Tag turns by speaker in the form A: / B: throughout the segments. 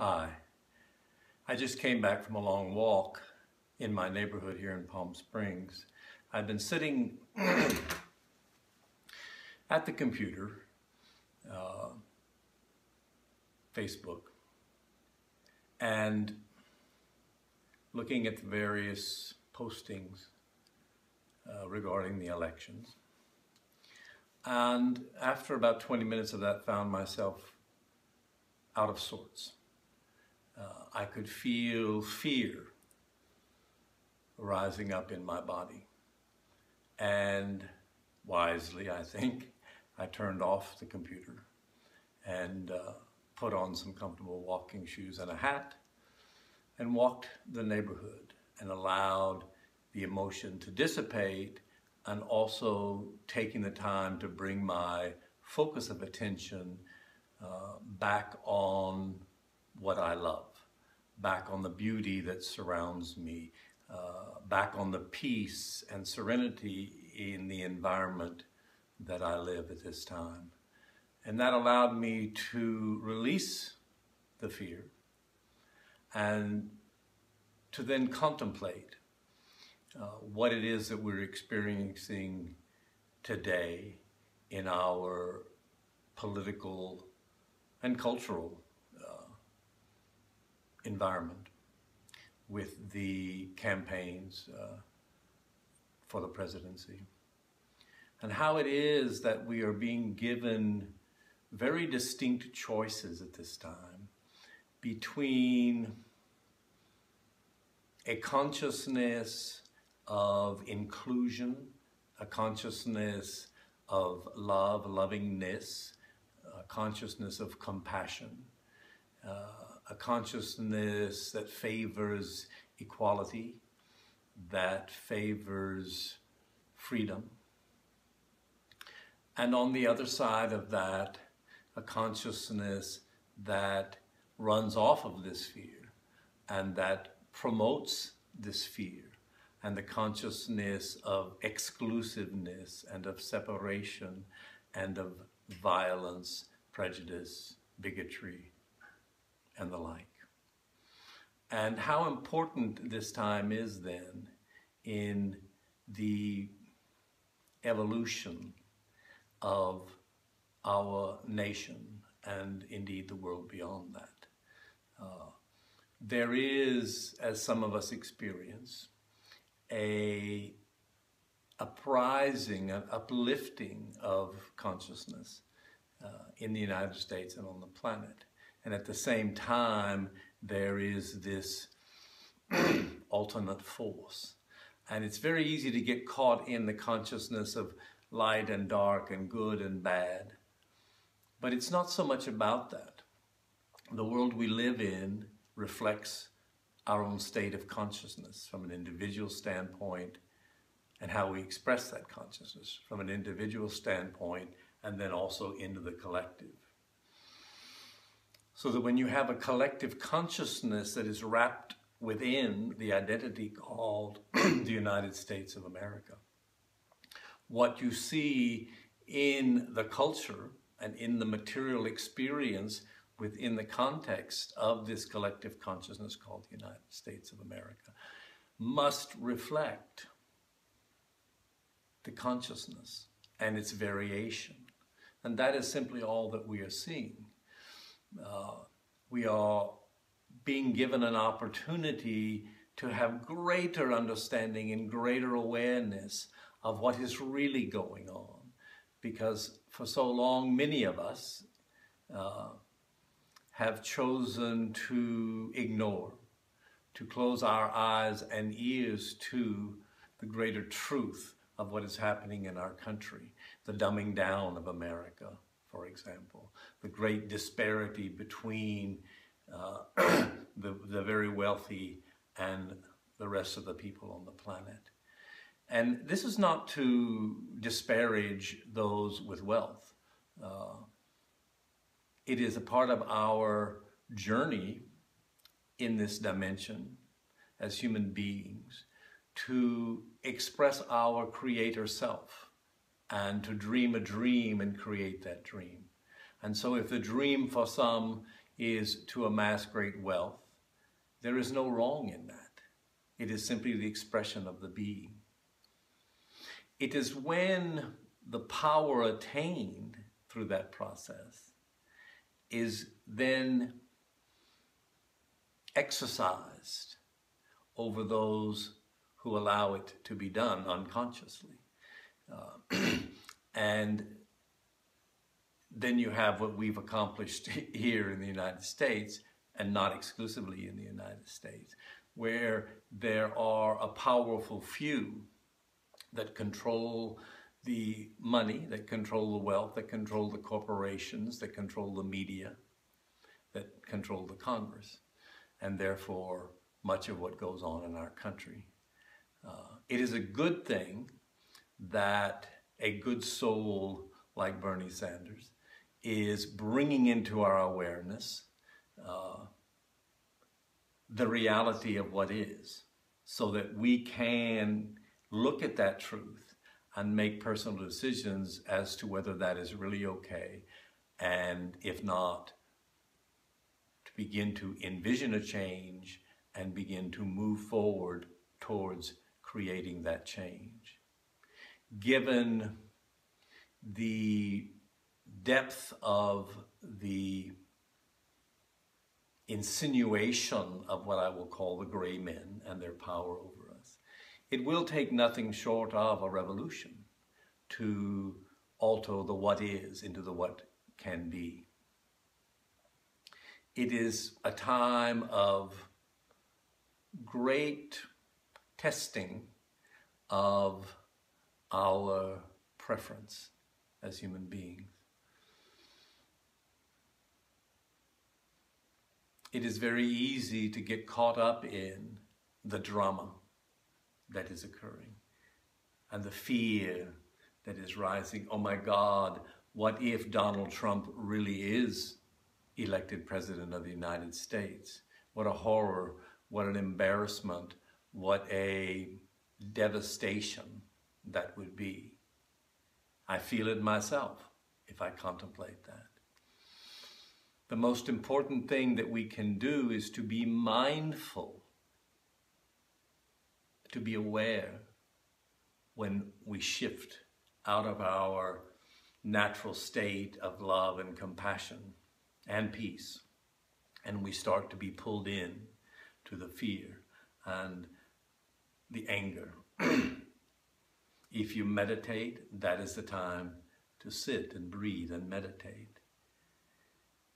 A: Hi. I just came back from a long walk in my neighborhood here in Palm Springs. I've been sitting at the computer, Facebook, and looking at the various postings regarding the elections. And after about 20 minutes of that, found myself out of sorts. I could feel fear rising up in my body. And wisely, I think, I turned off the computer and put on some comfortable walking shoes and a hat and walked the neighborhood and allowed the emotion to dissipate, and also taking the time to bring my focus of attention back on what I love, back on the beauty that surrounds me, back on the peace and serenity in the environment that I live at this time. And that allowed me to release the fear and to then contemplate what it is that we're experiencing today in our political and cultural environment with the campaigns for the presidency, and how it is that we are being given very distinct choices at this time between a consciousness of inclusion, a consciousness of love, lovingness, a consciousness of compassion, a consciousness that favors equality, that favors freedom. And on the other side of that, a consciousness that runs off of this fear and that promotes this fear, and the consciousness of exclusiveness and of separation and of violence, prejudice, bigotry, and the like. And how important this time is then in the evolution of our nation and indeed the world beyond that. There is, as some of us experience, a uprising, an uplifting of consciousness in the United States and on the planet. And at the same time, there is this alternate force. And it's very easy to get caught in the consciousness of light and dark and good and bad. But it's not so much about that. The world we live in reflects our own state of consciousness from an individual standpoint, and how we express that consciousness from an individual standpoint, and then also into the collective. So that when you have a collective consciousness that is wrapped within the identity called the United States of America, what you see in the culture and in the material experience within the context of this collective consciousness called the United States of America must reflect the consciousness and its variation. And that is simply all that we are seeing. We are being given an opportunity to have greater understanding and greater awareness of what is really going on. Because for so long, many of us have chosen to ignore, to close our eyes and ears to the greater truth of what is happening in our country, the dumbing down of America, for example, the great disparity between the very wealthy and the rest of the people on the planet. And this is not to disparage those with wealth. It is a part of our journey in this dimension as human beings to express our creator self and to dream a dream and create that dream. And so if the dream for some is to amass great wealth. There is no wrong in that. It is simply the expression of the being. It is when the power attained through that process is then exercised over those who allow it to be done unconsciously. And then you have what we've accomplished here in the United States, and not exclusively in the United States, where there are a powerful few that control the money, that control the wealth, that control the corporations, that control the media, that control the Congress, and therefore much of what goes on in our country. It is a good thing that a good soul like Bernie Sanders is bringing into our awareness the reality of what is, so that we can look at that truth and make personal decisions as to whether that is really okay, and if not, to begin to envision a change and begin to move forward towards creating that change. Given the depth of the insinuation of what I will call the gray men and their power over us, it will take nothing short of a revolution to alter the what is into the what can be. It is a time of great testing of our preference as human beings. It is very easy to get caught up in the drama that is occurring and the fear that is rising. Oh my God, what if Donald Trump really is elected President of the United States? What a horror, what an embarrassment, what a devastation that would be. I feel it myself if I contemplate that. The most important thing that we can do is to be mindful, to be aware when we shift out of our natural state of love and compassion and peace, and we start to be pulled in to the fear and the anger. If you meditate, that is the time to sit and breathe and meditate.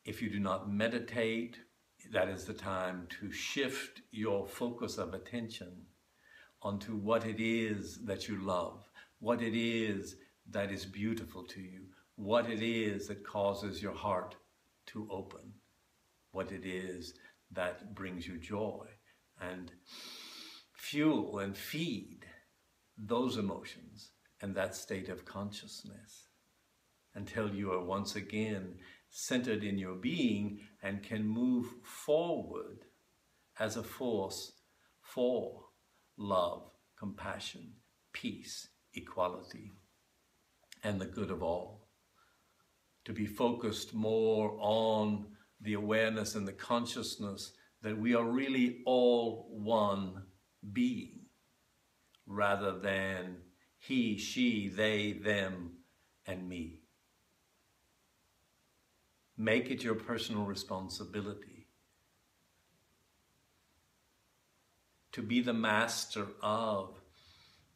A: If you do not meditate, that is the time to shift your focus of attention onto what it is that you love, what it is that is beautiful to you, what it is that causes your heart to open, what it is that brings you joy, and fuel and feed those emotions and that state of consciousness until you are once again centered in your being and can move forward as a force for love, compassion, peace, equality, and the good of all. To be focused more on the awareness and the consciousness that we are really all one being, rather than he, she, they, them, and me. Make it your personal responsibility to be the master of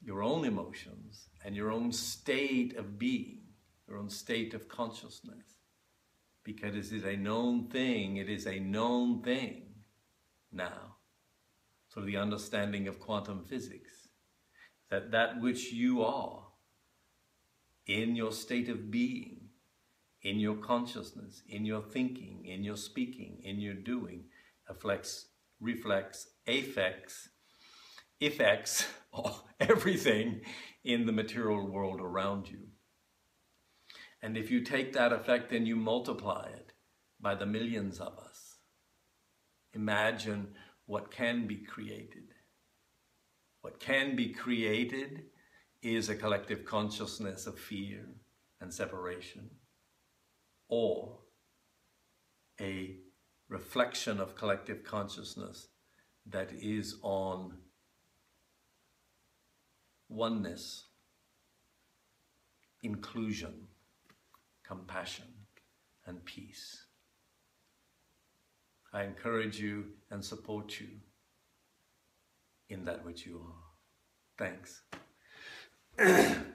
A: your own emotions and your own state of being, your own state of consciousness. Because it is a known thing, it is a known thing now. So the understanding of quantum physics, that which you are in your state of being, in your consciousness, in your thinking, in your speaking, in your doing, affects, affects everything in the material world around you. And if you take that effect and you multiply it by the millions of us, imagine what can be created. What can be created is a collective consciousness of fear and separation, or a reflection of collective consciousness that is on oneness, inclusion, compassion, and peace. I encourage you and support you in that which you are. Thanks.